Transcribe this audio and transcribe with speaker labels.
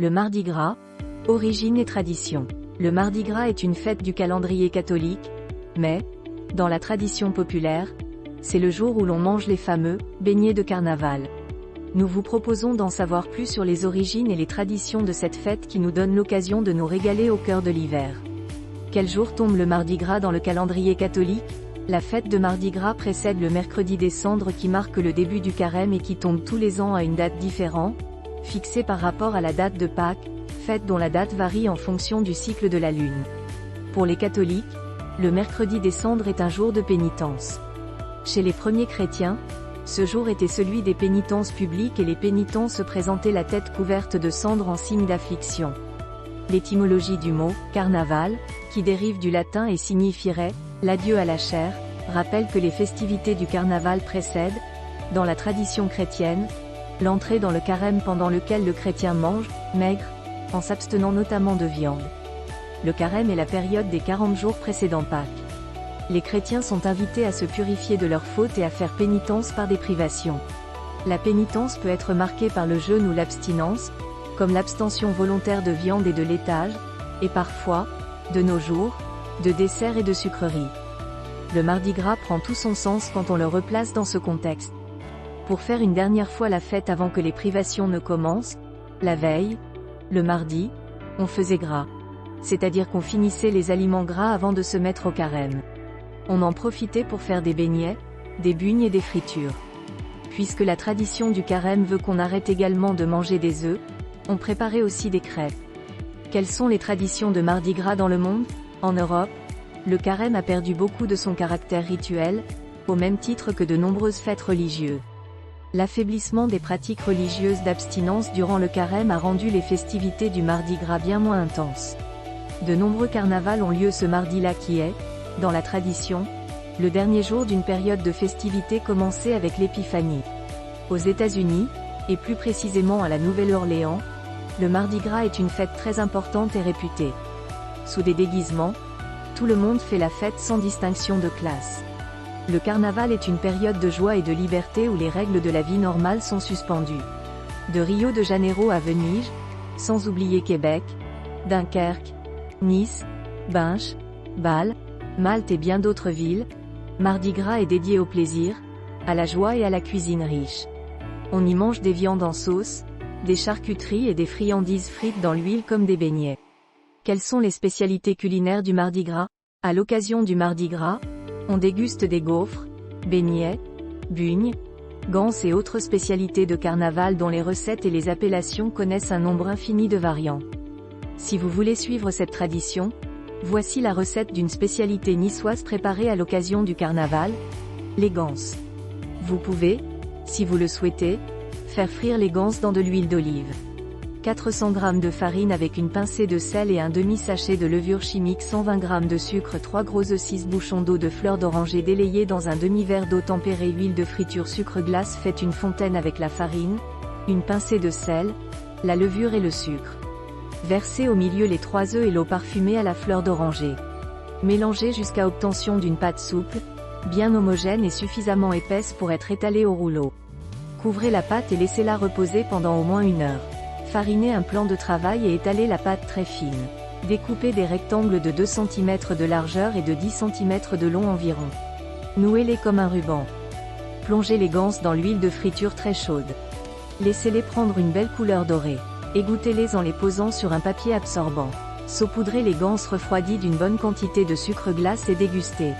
Speaker 1: Le Mardi Gras, origine et tradition. Le Mardi Gras est une fête du calendrier catholique, mais, dans la tradition populaire, c'est le jour où l'on mange les fameux beignets de carnaval. Nous vous proposons d'en savoir plus sur les origines et les traditions de cette fête qui nous donne l'occasion de nous régaler au cœur de l'hiver. Quel jour tombe le Mardi Gras dans le calendrier catholique? La fête de Mardi Gras précède le mercredi des Cendres qui marque le début du carême et qui tombe tous les ans à une date différente, fixée par rapport à la date de Pâques, fête dont la date varie en fonction du cycle de la lune. Pour les catholiques, le mercredi des Cendres est un jour de pénitence. Chez les premiers chrétiens, ce jour était celui des pénitences publiques et les pénitents se présentaient la tête couverte de cendres en signe d'affliction. L'étymologie du mot « carnaval », qui dérive du latin et signifierait « l'adieu à la chair », rappelle que les festivités du carnaval précèdent, dans la tradition chrétienne, l'entrée dans le carême pendant lequel le chrétien mange, maigre, en s'abstenant notamment de viande. Le carême est la période des 40 jours précédant Pâques. Les chrétiens sont invités à se purifier de leurs fautes et à faire pénitence par des privations. La pénitence peut être marquée par le jeûne ou l'abstinence, comme l'abstention volontaire de viande et de laitage, et parfois, de nos jours, de desserts et de sucreries. Le Mardi Gras prend tout son sens quand on le replace dans ce contexte. Pour faire une dernière fois la fête avant que les privations ne commencent, la veille, le mardi, on faisait gras. C'est-à-dire qu'on finissait les aliments gras avant de se mettre au carême. On en profitait pour faire des beignets, des bugnes et des fritures. Puisque la tradition du carême veut qu'on arrête également de manger des œufs, on préparait aussi des crêpes. Quelles sont les traditions de Mardi Gras dans le monde? En Europe, le carême a perdu beaucoup de son caractère rituel, au même titre que de nombreuses fêtes religieuses. L'affaiblissement des pratiques religieuses d'abstinence durant le carême a rendu les festivités du Mardi Gras bien moins intenses. De nombreux carnavals ont lieu ce mardi-là qui est, dans la tradition, le dernier jour d'une période de festivités commencée avec l'Épiphanie. Aux États-Unis, et plus précisément à la Nouvelle-Orléans, le Mardi Gras est une fête très importante et réputée. Sous des déguisements, tout le monde fait la fête sans distinction de classe. Le carnaval est une période de joie et de liberté où les règles de la vie normale sont suspendues. De Rio de Janeiro à Venise, sans oublier Québec, Dunkerque, Nice, Binche, Bâle, Malte et bien d'autres villes, Mardi Gras est dédié au plaisir, à la joie et à la cuisine riche. On y mange des viandes en sauce, des charcuteries et des friandises frites dans l'huile comme des beignets. Quelles sont les spécialités culinaires du Mardi Gras? À l'occasion du Mardi Gras, on déguste des gaufres, beignets, bugnes, ganses et autres spécialités de carnaval dont les recettes et les appellations connaissent un nombre infini de variants. Si vous voulez suivre cette tradition, voici la recette d'une spécialité niçoise préparée à l'occasion du carnaval, les ganses. Vous pouvez, si vous le souhaitez, faire frire les ganses dans de l'huile d'olive. 400 g de farine avec une pincée de sel et un demi-sachet de levure chimique, 120 g de sucre, 3 gros œufs, 6 bouchons d'eau de fleur d'oranger délayée dans un demi-verre d'eau tempérée, huile de friture, sucre glace. Faites une fontaine avec la farine, une pincée de sel, la levure et le sucre. Versez au milieu les 3 œufs et l'eau parfumée à la fleur d'oranger. Mélangez jusqu'à obtention d'une pâte souple, bien homogène et suffisamment épaisse pour être étalée au rouleau. Couvrez la pâte et laissez-la reposer pendant au moins 1 heure. Farinez un plan de travail et étalez la pâte très fine. Découpez des rectangles de 2 cm de largeur et de 10 cm de long environ. Nouez-les comme un ruban. Plongez les ganses dans l'huile de friture très chaude. Laissez-les prendre une belle couleur dorée. Égouttez-les en les posant sur un papier absorbant. Saupoudrez les ganses refroidies d'une bonne quantité de sucre glace et dégustez.